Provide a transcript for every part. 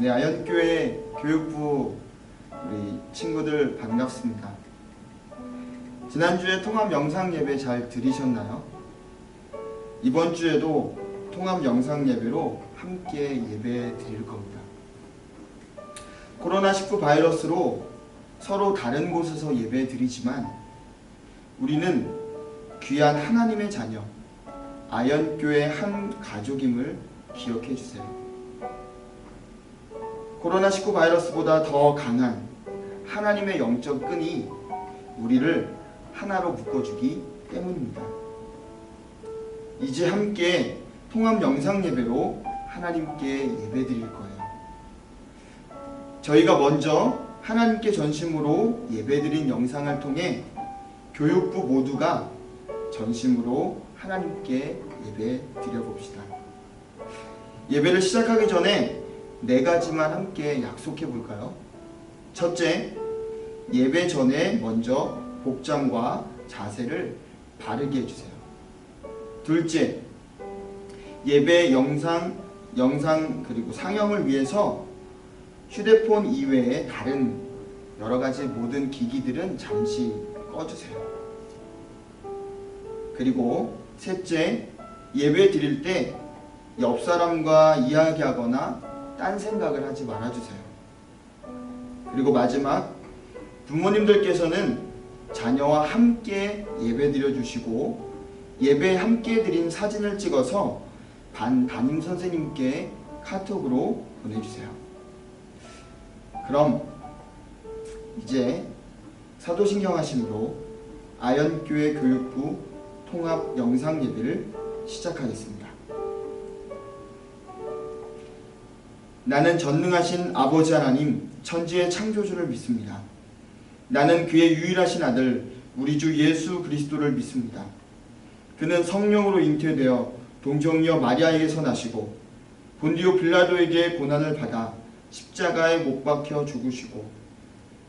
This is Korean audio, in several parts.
네, 아현교회 교육부 우리 친구들 반갑습니다. 지난주에 통합 영상 예배 잘 들으셨나요? 이번 주에도 통합 영상 예배로 함께 예배 드릴 겁니다. 코로나19 바이러스로 서로 다른 곳에서 예배 드리지만 우리는 귀한 하나님의 자녀, 아현교회 한 가족임을 기억해 주세요. 코로나19 바이러스보다 더 강한 하나님의 영적 끈이 우리를 하나로 묶어주기 때문입니다. 이제 함께 통합 영상 예배로 하나님께 예배 드릴 거예요. 저희가 먼저 하나님께 전심으로 예배 드린 영상을 통해 교육부 모두가 전심으로 하나님께 예배 드려봅시다. 예배를 시작하기 전에 4가지만 함께 약속해 볼까요? 첫째, 예배 전에 먼저 복장과 자세를 바르게 해주세요. 둘째, 예배 영상 그리고 상영을 위해서 휴대폰 이외에 다른 여러가지 모든 기기들은 잠시 꺼주세요. 그리고 셋째, 예배 드릴 때 옆 사람과 이야기하거나 딴 생각을 하지 말아주세요. 그리고 마지막, 부모님들께서는 자녀와 함께 예배 드려주시고 예배 함께 드린 사진을 찍어서 담임 선생님께 카톡으로 보내주세요. 그럼 이제 사도신경 하심으로 아현교회 교육부 통합 영상 예배를 시작하겠습니다. 나는 전능하신 아버지 하나님, 천지의 창조주를 믿습니다. 나는 그의 유일하신 아들 우리 주 예수 그리스도를 믿습니다. 그는 성령으로 잉태되어 동정녀 마리아에게서 나시고 본디오 빌라도에게 고난을 받아 십자가에 못 박혀 죽으시고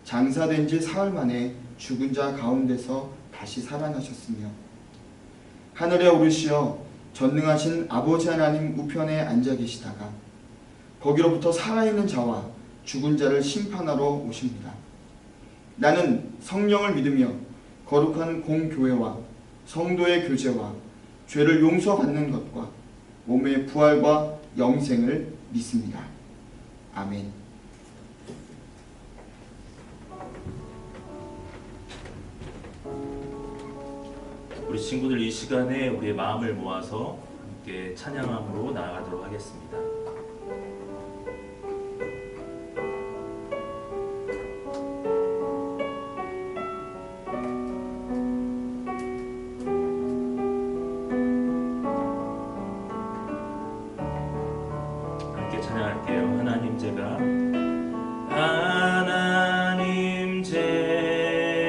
장사된 지 사흘 만에 죽은 자 가운데서 다시 살아나셨으며 하늘에 오르시어 전능하신 아버지 하나님 우편에 앉아 계시다가 거기로부터 살아있는 자와 죽은 자를 심판하러 오십니다. 나는 성령을 믿으며 거룩한 공교회와 성도의 교제와 죄를 용서받는 것과 몸의 부활과 영생을 믿습니다. 아멘. 우리 친구들, 이 시간에 우리의 마음을 모아서 함께 찬양함으로 나아가도록 하겠습니다. 하나님 제가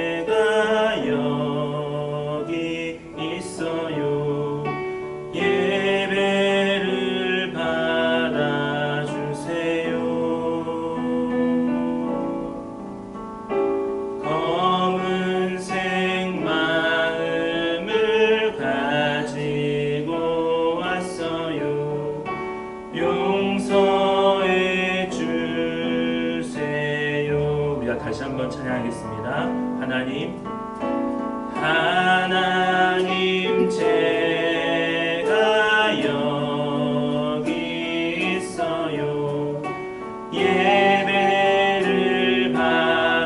여기 있어요. 예배를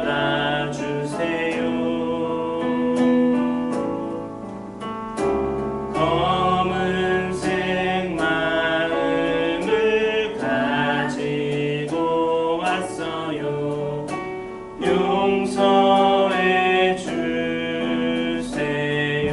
받아주세요. 검은색 마음을 가지고 왔어요. 용서해 주세요.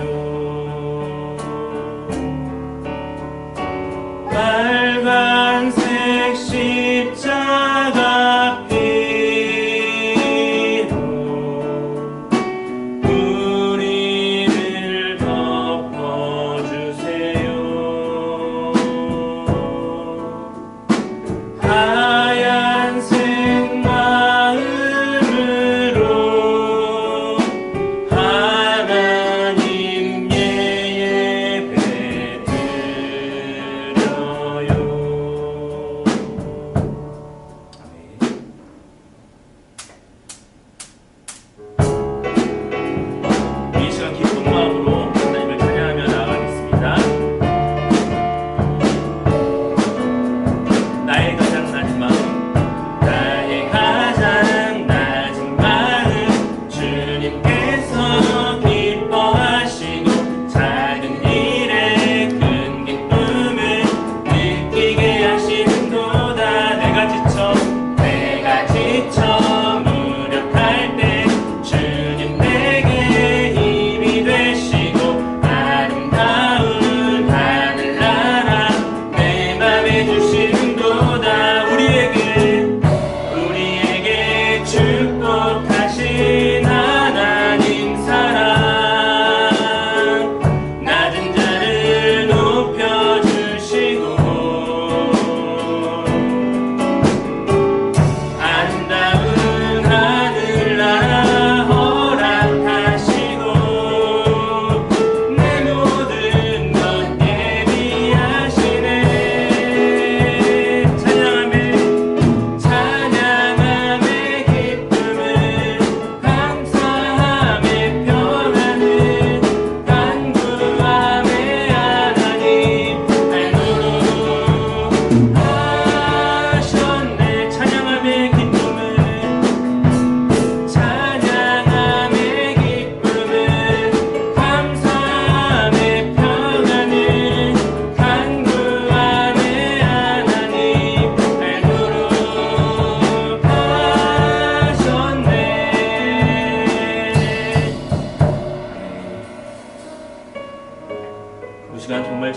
시간 정말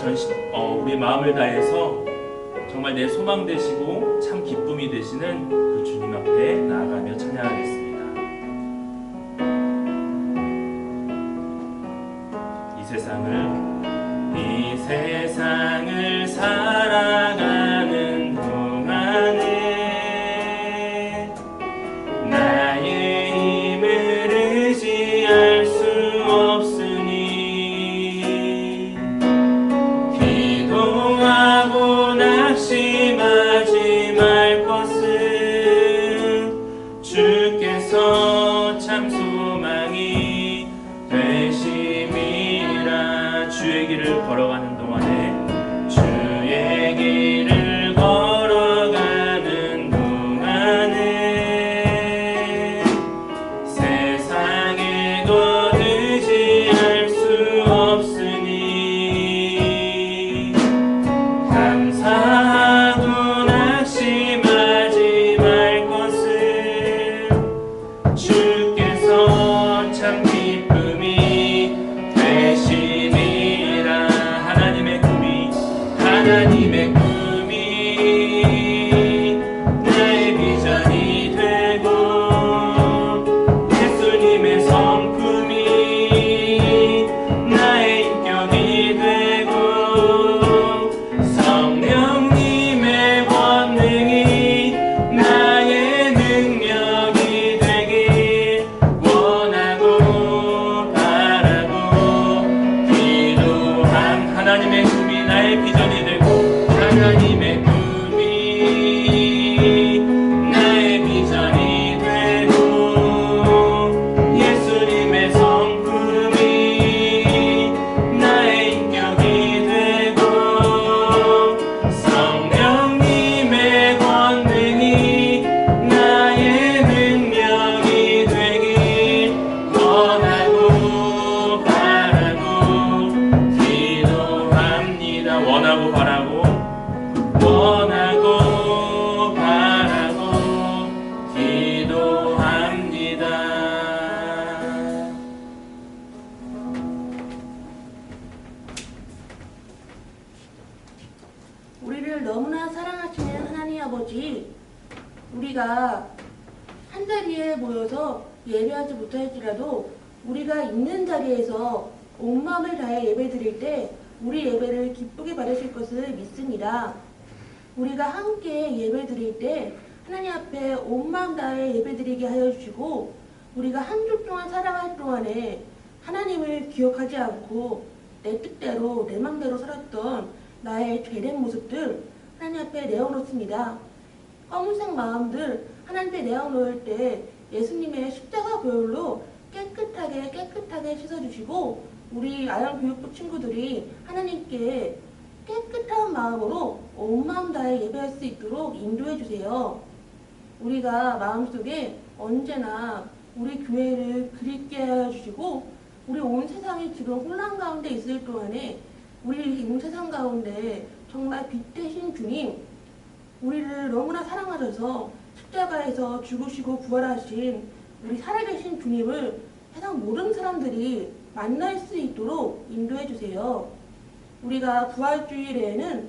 우리 마음을 다해서 정말 내 소망 되시고 참 기쁨이 되시는 그 주님 앞에 나아가며 찬양하겠습니다. 이 세상을 살아가는 동안에 나의 힘을 의지할 수 없으니 기도하고 낙심하지 말 것은 주께서 참 소망이 되심이라. 주의 길을 걸어가는 동안에 주의 길을 걸어가는 동안에 세상에 것 의지할 수 없으니 감사하고 낙심하지 말 것을 주께서 참 기쁨이 되심이라. 하나님의 꿈이 나의 비전이 되고 예수님의 성품이 나의 인격이 되고 성령님의 권능이 나의 능력이 되길 원하고 바라고 기도한. 하나님의 꿈이 나의 비전이 되고 하나님의 꿈이 나의 비전이 되고 예수님의 성품이 나의 인격이 되고 성령님의 권능이 나의 능력이 되길 원하고 바라고 기도합니다. 원하고 바라고 기도합니다. 우리를 너무나 사랑하시는 하나님 아버지, 우리가 한자리에 모여서 예배하지 못할지라도 우리가 있는 자리에서 온 마음을 다해 예배드릴 때 우리 예배를 기쁘게 받으실 것을 믿습니다. 우리가 함께 예배드릴 때 하나님 앞에 온 마음 다해 예배드리게 하여 주시고 우리가 한 주 동안 살아갈 동안에 하나님을 기억하지 않고 내 뜻대로 내 맘대로 살았던 나의 죄된 모습들 하나님 앞에 내어놓습니다. 검은색 마음들 하나님 앞에 내어놓을 때 예수님의 십자가 보혈로 깨끗하게 씻어주시고 우리 아영교육부 친구들이 하나님께 깨끗한 마음으로 온 마음 다해 예배할 수 있도록 인도해 주세요. 우리가 마음속에 언제나 우리 교회를 그립게 해주시고 우리 온 세상이 지금 혼란 가운데 있을 동안에 우리 온 세상 가운데 정말 빛 되신 주님, 우리를 너무나 사랑하셔서 십자가에서 죽으시고 부활하신 우리 살아계신 주님을 세상 모든 사람들이 만날 수 있도록 인도해 주세요. 우리가 부활주일에는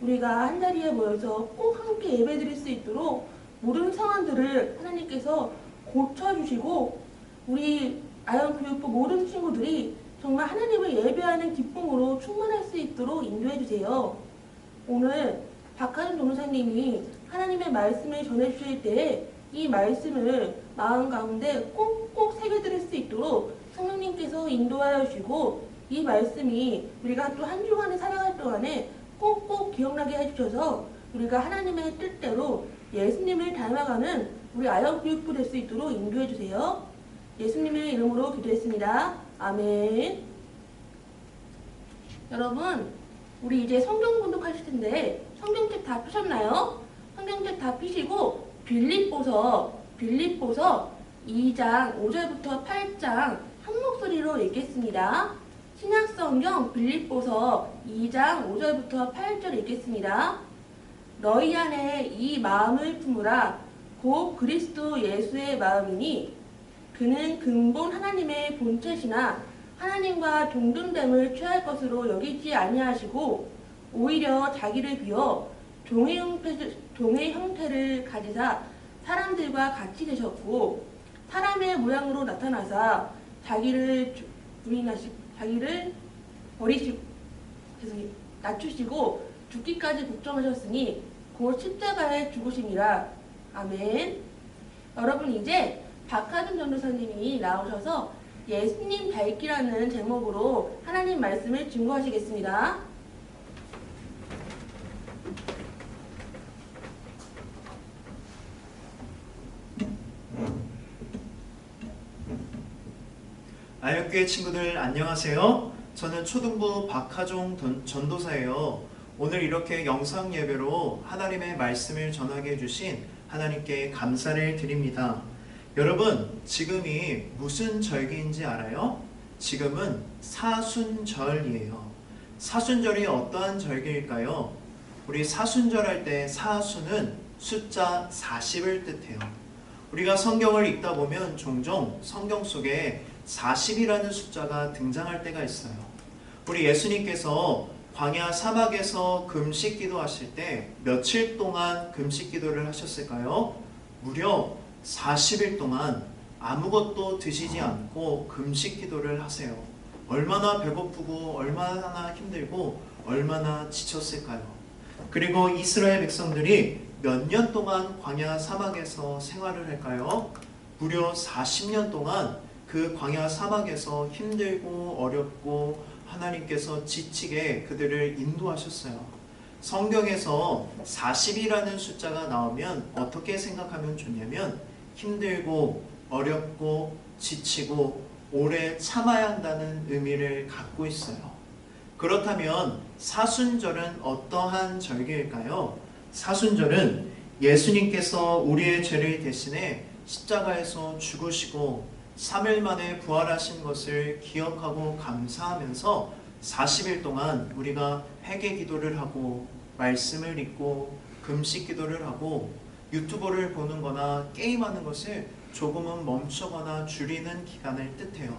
우리가 한자리에 모여서 꼭 함께 예배드릴 수 있도록 모든 상황들을 하나님께서 고쳐주시고 우리 아영교육부 모든 친구들이 정말 하나님을 예배하는 기쁨으로 충만할 수 있도록 인도해 주세요. 오늘 박하준 전도사님이 하나님의 말씀을 전해주실 때 이 말씀을 마음 가운데 꼭꼭 새겨드릴 수 있도록 성령님께서 인도하여 주시고 이 말씀이 우리가 또 한 주간에 살아갈 동안에 꼭꼭 기억나게 해주셔서 우리가 하나님의 뜻대로 예수님을 닮아가는 우리 아영교육부 될 수 있도록 인도해 주세요. 예수님의 이름으로 기도했습니다. 아멘. 여러분, 우리 이제 성경 공독하실 텐데 성경책 다 펴셨나요? 성경책 다 펴시고 빌립보서 2장 5절부터 8장 한 목소리로 읽겠습니다. 신약성경 빌립보서 2장 5절부터 8절 읽겠습니다. 너희 안에 이 마음을 품으라. 곧 그리스도 예수의 마음이니 그는 근본 하나님의 본체시나 하나님과 동등됨을 취할 것으로 여기지 아니하시고 오히려 자기를 비워 종의 형태를 가지사 사람들과 같이 되셨고 사람의 모양으로 나타나사 자기를 낮추시고 죽기까지 복종하셨으니 곧 십자가에 죽으심이라. 아멘. 여러분, 이제 박하준 전도사님이 나오셔서 예수님 닮기라는 제목으로 하나님 말씀을 증거하시겠습니다. 아역교회 친구들 안녕하세요. 저는 초등부 박하종 전도사예요. 오늘 이렇게 영상 예배로 하나님의 말씀을 전하게 해주신 하나님께 감사를 드립니다. 여러분, 지금이 무슨 절기인지 알아요? 지금은 사순절이에요. 사순절이 어떠한 절기일까요? 우리 사순절 할 때 사순은 숫자 40을 뜻해요. 우리가 성경을 읽다 보면 종종 성경 속에 40이라는 숫자가 등장할 때가 있어요. 우리 예수님께서 광야 사막에서 금식 기도하실 때 며칠 동안 금식 기도를 하셨을까요? 무려 40일 동안 아무것도 드시지 않고 금식 기도를 하세요. 얼마나 배고프고 얼마나 힘들고 얼마나 지쳤을까요? 그리고 이스라엘 백성들이 몇 년 동안 광야 사막에서 생활을 할까요? 무려 40년 동안 그 광야 사막에서 힘들고 어렵고 하나님께서 지치게 그들을 인도하셨어요. 성경에서 40이라는 숫자가 나오면 어떻게 생각하면 좋냐면 힘들고 어렵고 지치고 오래 참아야 한다는 의미를 갖고 있어요. 그렇다면 사순절은 어떠한 절기일까요? 사순절은 예수님께서 우리의 죄를 대신해 십자가에서 죽으시고 3일 만에 부활하신 것을 기억하고 감사하면서 40일 동안 우리가 회개 기도를 하고 말씀을 읽고 금식 기도를 하고 유튜브를 보는 거나 게임하는 것을 조금은 멈추거나 줄이는 기간을 뜻해요.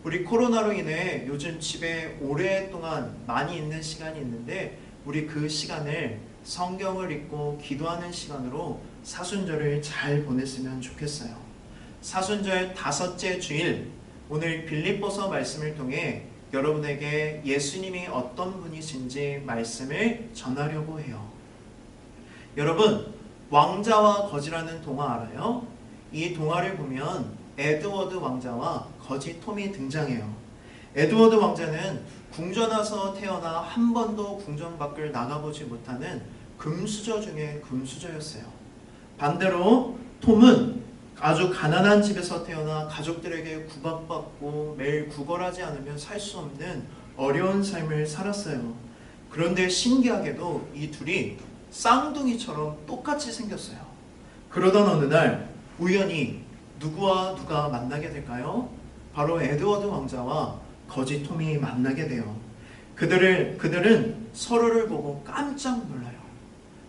우리 코로나로 인해 요즘 집에 오랫동안 많이 있는 시간이 있는데 우리 그 시간을 성경을 읽고 기도하는 시간으로 사순절을 잘 보냈으면 좋겠어요. 사순절 5째 주일, 오늘 빌립보서 말씀을 통해 여러분에게 예수님이 어떤 분이신지 말씀을 전하려고 해요. 여러분, 왕자와 거지라는 동화 알아요? 이 동화를 보면 에드워드 왕자와 거지 톰이 등장해요. 에드워드 왕자는 궁전 와서 태어나 한 번도 궁전 밖을 나가보지 못하는 금수저 중에 금수저였어요. 반대로 톰은 아주 가난한 집에서 태어나 가족들에게 구박받고 매일 구걸하지 않으면 살 수 없는 어려운 삶을 살았어요. 그런데 신기하게도 이 둘이 쌍둥이처럼 똑같이 생겼어요. 그러던 어느 날 우연히 누구와 누가 만나게 될까요? 바로 에드워드 왕자와 거지 톰이 만나게 돼요. 그들은 서로를 보고 깜짝 놀라요.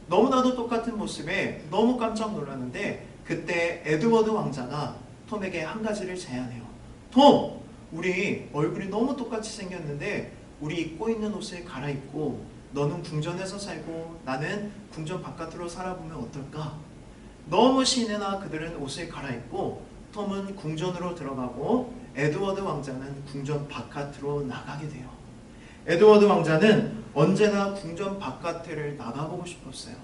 너무나도 똑같은 모습에 너무 깜짝 놀랐는데 그때 에드워드 왕자가 톰에게 한 가지를 제안해요. 톰! 우리 얼굴이 너무 똑같이 생겼는데 우리 입고 있는 옷을 갈아입고 너는 궁전에서 살고 나는 궁전 바깥으로 살아보면 어떨까? 너무 신이 나 그들은 옷을 갈아입고 톰은 궁전으로 들어가고 에드워드 왕자는 궁전 바깥으로 나가게 돼요. 에드워드 왕자는 언제나 궁전 바깥을 나가보고 싶었어요.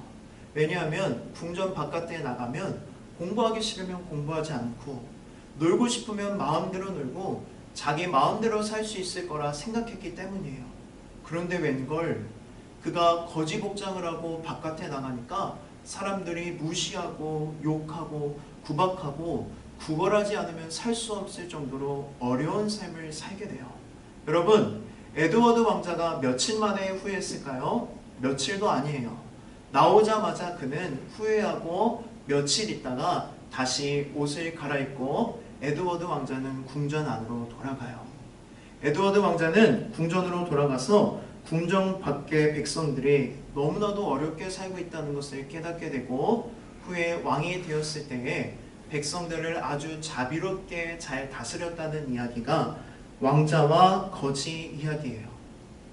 왜냐하면 궁전 바깥에 나가면 공부하기 싫으면 공부하지 않고 놀고 싶으면 마음대로 놀고 자기 마음대로 살 수 있을 거라 생각했기 때문이에요. 그런데 웬걸 그가 거지 복장을 하고 바깥에 나가니까 사람들이 무시하고 욕하고 구박하고 구걸하지 않으면 살 수 없을 정도로 어려운 삶을 살게 돼요. 여러분, 에드워드 왕자가 며칠 만에 후회했을까요? 며칠도 아니에요. 나오자마자 그는 후회하고 며칠 있다가 다시 옷을 갈아입고 에드워드 왕자는 궁전 안으로 돌아가요. 에드워드 왕자는 궁전으로 돌아가서 궁전 밖의 백성들이 너무나도 어렵게 살고 있다는 것을 깨닫게 되고 후에 왕이 되었을 때에 백성들을 아주 자비롭게 잘 다스렸다는 이야기가 왕자와 거지 이야기예요.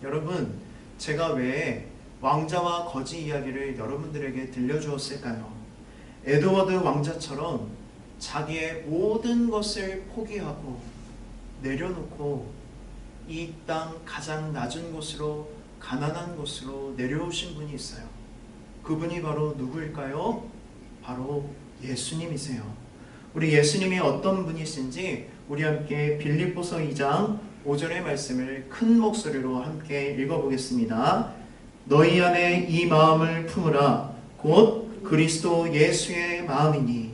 여러분, 제가 왜 왕자와 거지 이야기를 여러분들에게 들려주었을까요? 에드워드 왕자처럼 자기의 모든 것을 포기하고 내려놓고 이 땅 가장 낮은 곳으로, 가난한 곳으로 내려오신 분이 있어요. 그분이 바로 누구일까요? 바로 예수님이세요. 우리 예수님이 어떤 분이신지 우리 함께 빌립보서 2장 5절의 말씀을 큰 목소리로 함께 읽어보겠습니다. 너희 안에 이 마음을 품으라. 곧 그리스도 예수의 마음이니.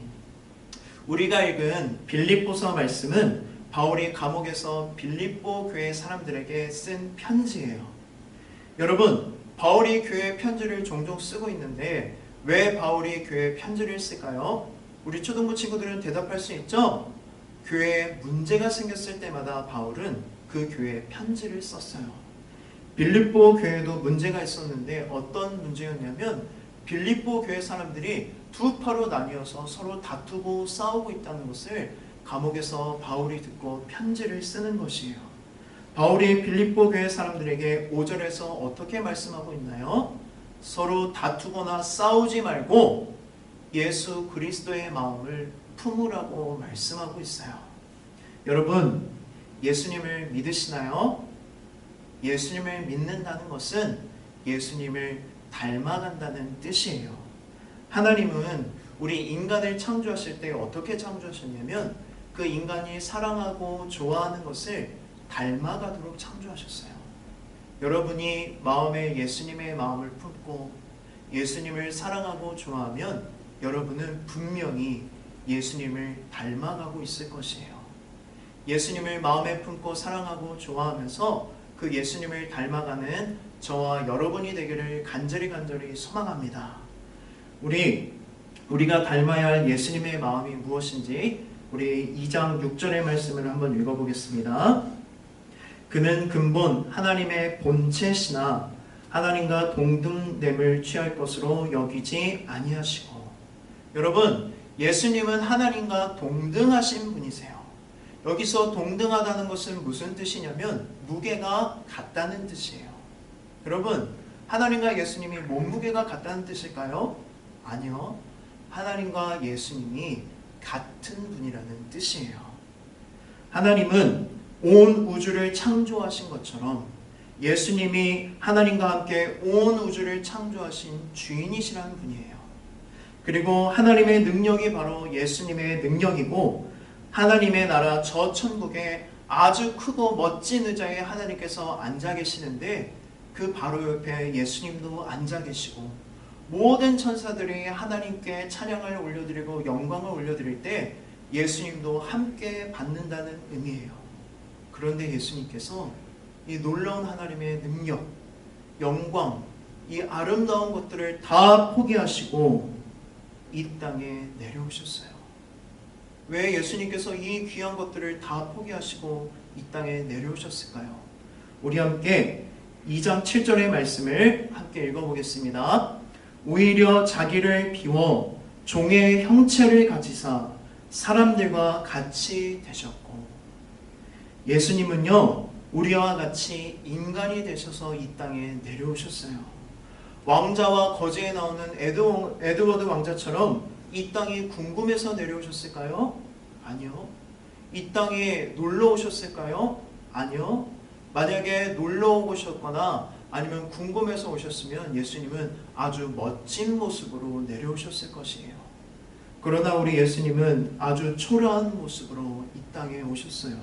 우리가 읽은 빌립보서 말씀은 바울이 감옥에서 빌립보 교회 사람들에게 쓴 편지예요. 여러분, 바울이 교회 편지를 종종 쓰고 있는데 왜 바울이 교회 편지를 쓸까요? 우리 초등부 친구들은 대답할 수 있죠? 교회에 문제가 생겼을 때마다 바울은 그 교회에 편지를 썼어요. 빌립보 교회도 문제가 있었는데 어떤 문제였냐면 빌립보 교회 사람들이 두 파로 나뉘어서 서로 다투고 싸우고 있다는 것을 감옥에서 바울이 듣고 편지를 쓰는 것이에요. 바울이 빌립보 교회 사람들에게 5절에서 어떻게 말씀하고 있나요? 서로 다투거나 싸우지 말고 예수 그리스도의 마음을 품으라고 말씀하고 있어요. 여러분, 예수님을 믿으시나요? 예수님을 믿는다는 것은 예수님을 닮아간다는 뜻이에요. 하나님은 우리 인간을 창조하실 때 어떻게 창조하셨냐면 그 인간이 사랑하고 좋아하는 것을 닮아가도록 창조하셨어요. 여러분이 마음에 예수님의 마음을 품고 예수님을 사랑하고 좋아하면 여러분은 분명히 예수님을 닮아가고 있을 것이에요. 예수님을 마음에 품고 사랑하고 좋아하면서 그 예수님을 닮아가는 저와 여러분이 되기를 간절히 소망합니다. 우리가 닮아야 할 예수님의 마음이 무엇인지 우리 2장 6절의 말씀을 한번 읽어보겠습니다. 그는 근본 하나님의 본체시나 하나님과 동등됨을 취할 것으로 여기지 아니하시고. 여러분, 예수님은 하나님과 동등하신 분이세요. 여기서 동등하다는 것은 무슨 뜻이냐면 무게가 같다는 뜻이에요. 여러분, 하나님과 예수님이 몸무게가 같다는 뜻일까요? 아니요. 하나님과 예수님이 같은 분이라는 뜻이에요. 하나님은 온 우주를 창조하신 것처럼 예수님이 하나님과 함께 온 우주를 창조하신 주인이시라는 분이에요. 그리고 하나님의 능력이 바로 예수님의 능력이고 하나님의 나라 저 천국에 아주 크고 멋진 의자에 하나님께서 앉아 계시는데 그 바로 옆에 예수님도 앉아 계시고 모든 천사들이 하나님께 찬양을 올려드리고 영광을 올려드릴 때 예수님도 함께 받는다는 의미예요. 그런데 예수님께서 이 놀라운 하나님의 능력, 영광, 이 아름다운 것들을 다 포기하시고 이 땅에 내려오셨어요. 왜 예수님께서 이 귀한 것들을 다 포기하시고 이 땅에 내려오셨을까요? 우리 함께 2장 7절의 말씀을 함께 읽어보겠습니다. 오히려 자기를 비워 종의 형체를 가지사 사람들과 같이 되셨고. 예수님은요, 우리와 같이 인간이 되셔서 이 땅에 내려오셨어요. 왕자와 거지에 나오는 에드워드 왕자처럼 이 땅이 궁금해서 내려오셨을까요? 아니요. 이 땅에 놀러 오셨을까요? 아니요. 만약에 놀러 오셨거나 아니면 궁금해서 오셨으면 예수님은 아주 멋진 모습으로 내려오셨을 것이에요. 그러나 우리 예수님은 아주 초라한 모습으로 이 땅에 오셨어요.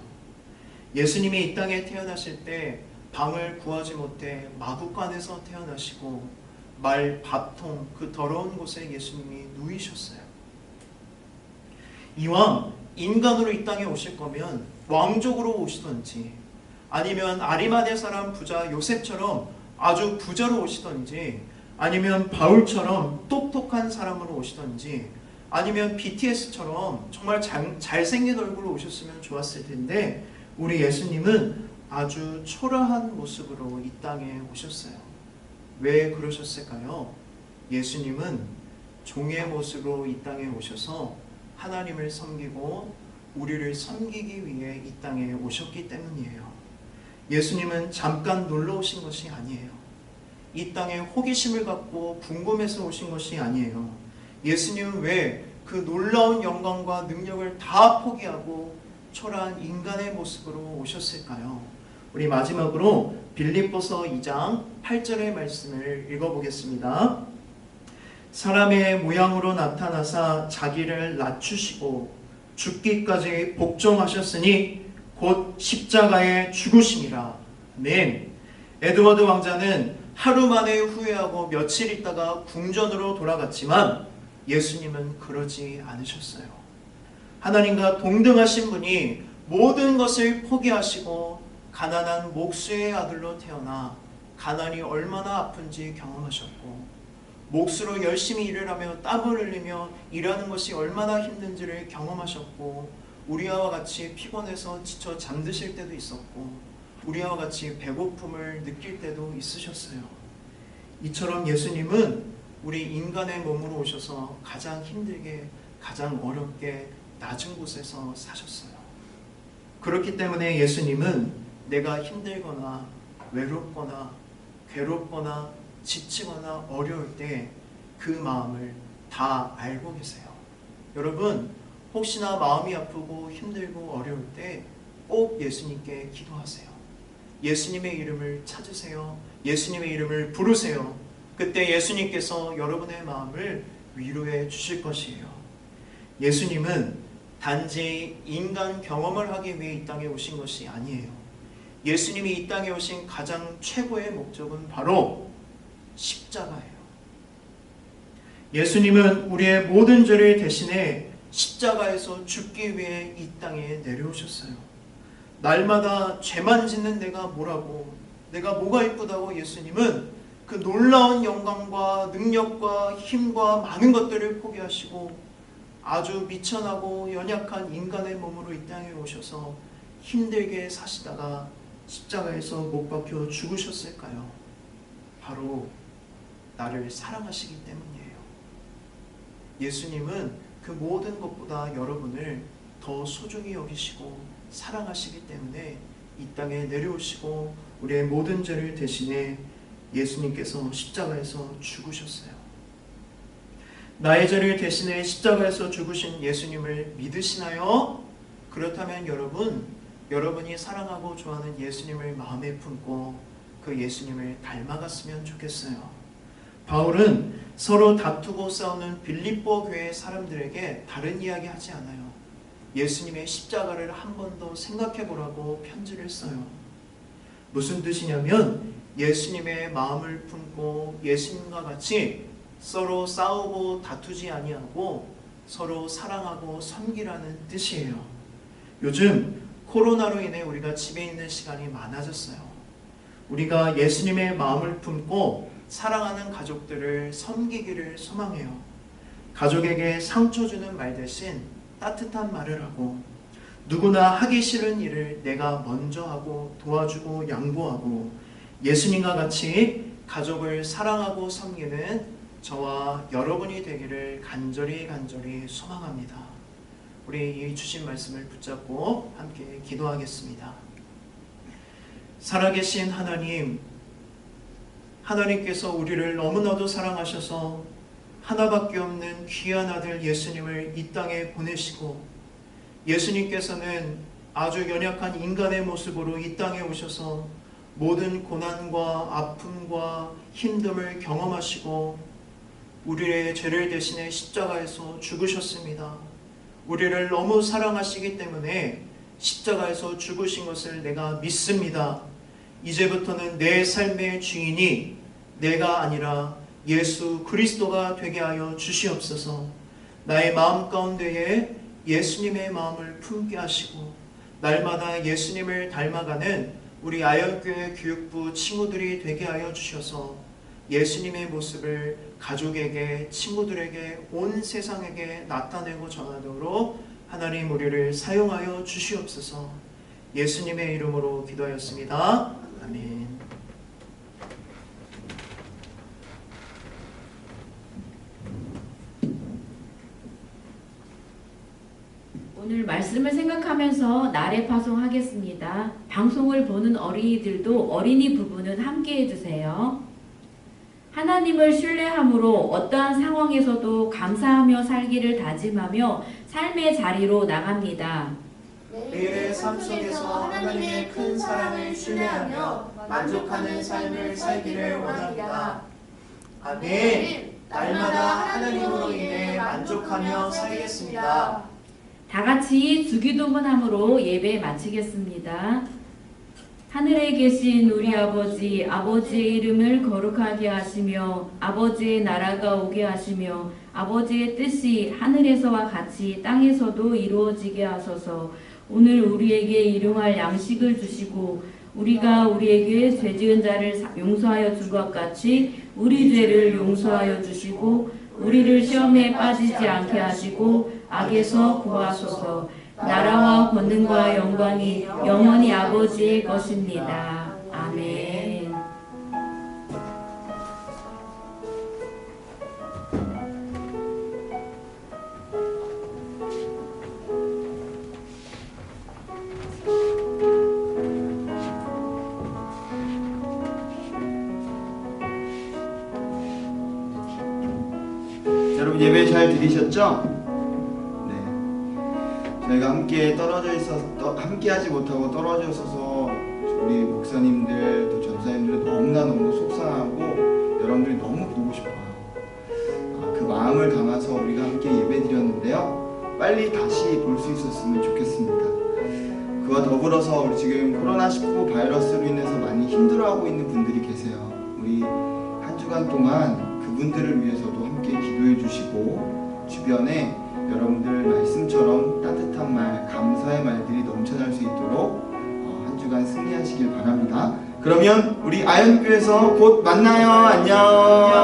예수님이 이 땅에 태어나실 때 방을 구하지 못해 마구간에서 태어나시고 말 밥통 그 더러운 곳에 예수님이 누이셨어요. 이왕 인간으로 이 땅에 오실 거면 왕족으로 오시던지 아니면 아리마대 사람 부자 요셉처럼 아주 부자로 오시던지 아니면 바울처럼 똑똑한 사람으로 오시던지 아니면 BTS처럼 정말 잘생긴 얼굴로 오셨으면 좋았을 텐데 우리 예수님은 아주 초라한 모습으로 이 땅에 오셨어요. 왜 그러셨을까요? 예수님은 종의 모습으로 이 땅에 오셔서 하나님을 섬기고 우리를 섬기기 위해 이 땅에 오셨기 때문이에요. 예수님은 잠깐 놀러 오신 것이 아니에요. 이 땅에 호기심을 갖고 궁금해서 오신 것이 아니에요. 예수님은 왜 그 놀라운 영광과 능력을 다 포기하고 초라한 인간의 모습으로 오셨을까요? 우리 마지막으로 빌립보서 2장 8절의 말씀을 읽어보겠습니다. 사람의 모양으로 나타나사 자기를 낮추시고 죽기까지 복종하셨으니 곧 십자가에 죽으심이라. 아멘. 에드워드 왕자는 하루 만에 후회하고 며칠 있다가 궁전으로 돌아갔지만 예수님은 그러지 않으셨어요. 하나님과 동등하신 분이 모든 것을 포기하시고 가난한 목수의 아들로 태어나 가난이 얼마나 아픈지 경험하셨고, 몫으로 열심히 일을 하며 땀을 흘리며 일하는 것이 얼마나 힘든지를 경험하셨고, 우리와 같이 피곤해서 지쳐 잠드실 때도 있었고, 우리와 같이 배고픔을 느낄 때도 있으셨어요. 이처럼 예수님은 우리 인간의 몸으로 오셔서 가장 힘들게, 가장 어렵게 낮은 곳에서 사셨어요. 그렇기 때문에 예수님은 내가 힘들거나 외롭거나 괴롭거나 지치거나 어려울 때 그 마음을 다 알고 계세요. 여러분, 혹시나 마음이 아프고 힘들고 어려울 때 꼭 예수님께 기도하세요. 예수님의 이름을 찾으세요. 예수님의 이름을 부르세요. 그때 예수님께서 여러분의 마음을 위로해 주실 것이에요. 예수님은 단지 인간 경험을 하기 위해 이 땅에 오신 것이 아니에요. 예수님이 이 땅에 오신 가장 최고의 목적은 바로 십자가예요. 예수님은 우리의 모든 죄를 대신해 십자가에서 죽기 위해 이 땅에 내려오셨어요. 날마다 죄만 짓는 내가 뭐라고, 내가 뭐가 이쁘다고 예수님은 그 놀라운 영광과 능력과 힘과 많은 것들을 포기하시고 아주 미천하고 연약한 인간의 몸으로 이 땅에 오셔서 힘들게 사시다가 십자가에서 못 박혀 죽으셨을까요? 바로 나를 사랑하시기 때문이에요. 예수님은 그 모든 것보다 여러분을 더 소중히 여기시고 사랑하시기 때문에 이 땅에 내려오시고 우리의 모든 죄를 대신해 예수님께서 십자가에서 죽으셨어요. 나의 죄를 대신해 십자가에서 죽으신 예수님을 믿으시나요? 그렇다면 여러분이 사랑하고 좋아하는 예수님을 마음에 품고 그 예수님을 닮아갔으면 좋겠어요. 바울은 서로 다투고 싸우는 빌립보 교회 사람들에게 다른 이야기 하지 않아요. 예수님의 십자가를 한 번 더 생각해 보라고 편지를 써요. 무슨 뜻이냐면 예수님의 마음을 품고 예수님과 같이 서로 싸우고 다투지 아니하고 서로 사랑하고 섬기라는 뜻이에요. 요즘 코로나로 인해 우리가 집에 있는 시간이 많아졌어요. 우리가 예수님의 마음을 품고 사랑하는 가족들을 섬기기를 소망해요. 가족에게 상처 주는 말 대신 따뜻한 말을 하고, 누구나 하기 싫은 일을 내가 먼저 하고 도와주고 양보하고 예수님과 같이 가족을 사랑하고 섬기는 저와 여러분이 되기를 간절히 소망합니다. 우리 이 주신 말씀을 붙잡고 함께 기도하겠습니다. 살아계신 하나님, 하나님께서 우리를 너무나도 사랑하셔서 하나밖에 없는 귀한 아들 예수님을 이 땅에 보내시고, 예수님께서는 아주 연약한 인간의 모습으로 이 땅에 오셔서 모든 고난과 아픔과 힘듦을 경험하시고 우리의 죄를 대신해 십자가에서 죽으셨습니다. 우리를 너무 사랑하시기 때문에 십자가에서 죽으신 것을 내가 믿습니다. 이제부터는 내 삶의 주인이 내가 아니라 예수 그리스도가 되게 하여 주시옵소서. 나의 마음 가운데에 예수님의 마음을 품게 하시고 날마다 예수님을 닮아가는 우리 아현교회 교육부 친구들이 되게 하여 주셔서 예수님의 모습을 가족에게, 친구들에게, 온 세상에게 나타내고 전하도록 하나님 우리를 사용하여 주시옵소서. 예수님의 이름으로 기도하였습니다. 아멘. 오늘 말씀 말씀을 생각하면서 나래 파송하겠습니다. 방송을 보는 어린이들도 어린이 부부는 함께 해주세요. 하나님을 신뢰함으로 어떠한 상황에서도 감사하며 살기를 다짐하며 삶의 자리로 나갑니다. 매일의 삶 속에서 하나님의 큰 사랑을 신뢰하며 만족하는 삶을 살기를 원합니다. 아멘. 날마다 하나님으로 인해 만족하며 살겠습니다. 다 같이 주기도문함으로 예배 마치겠습니다. 하늘에 계신 우리 아버지, 아버지의 이름을 거룩하게 하시며 아버지의 나라가 오게 하시며 아버지의 뜻이 하늘에서와 같이 땅에서도 이루어지게 하소서. 오늘 우리에게 일용할 양식을 주시고 우리가 우리에게 죄 지은 자를 용서하여 준 것 같이 우리 죄를 용서하여 주시고 우리를 시험에 빠지지 않게 하시고 악에서 구하소서. 나라와 권능과 영광이 영원히 아버지의 것입니다. 아멘. 여러분 예배 잘 들으셨죠? 네. 저희가 함께 하지 못하고 떨어져 있어서 우리 목사님들 또 전사님들 너무 속상하고 여러분들이 너무 보고 싶어요. 그 마음을 담아서 우리가 함께 예배 드렸는데요. 빨리 다시 볼 수 있었으면 좋겠습니다. 그와 더불어서 우리 지금 코로나19 바이러스로 인해서 많이 힘들어하고 있는 분들이 계세요. 우리 한 주간 동안 그분들을 위해서도 함께 기도해 주시고 주변에 여러분들 말씀처럼 따뜻한 말, 감사의 말들이 넘쳐날 수 있도록 한 주간 승리하시길 바랍니다. 그러면 우리 아연교에서 곧 만나요. 안녕.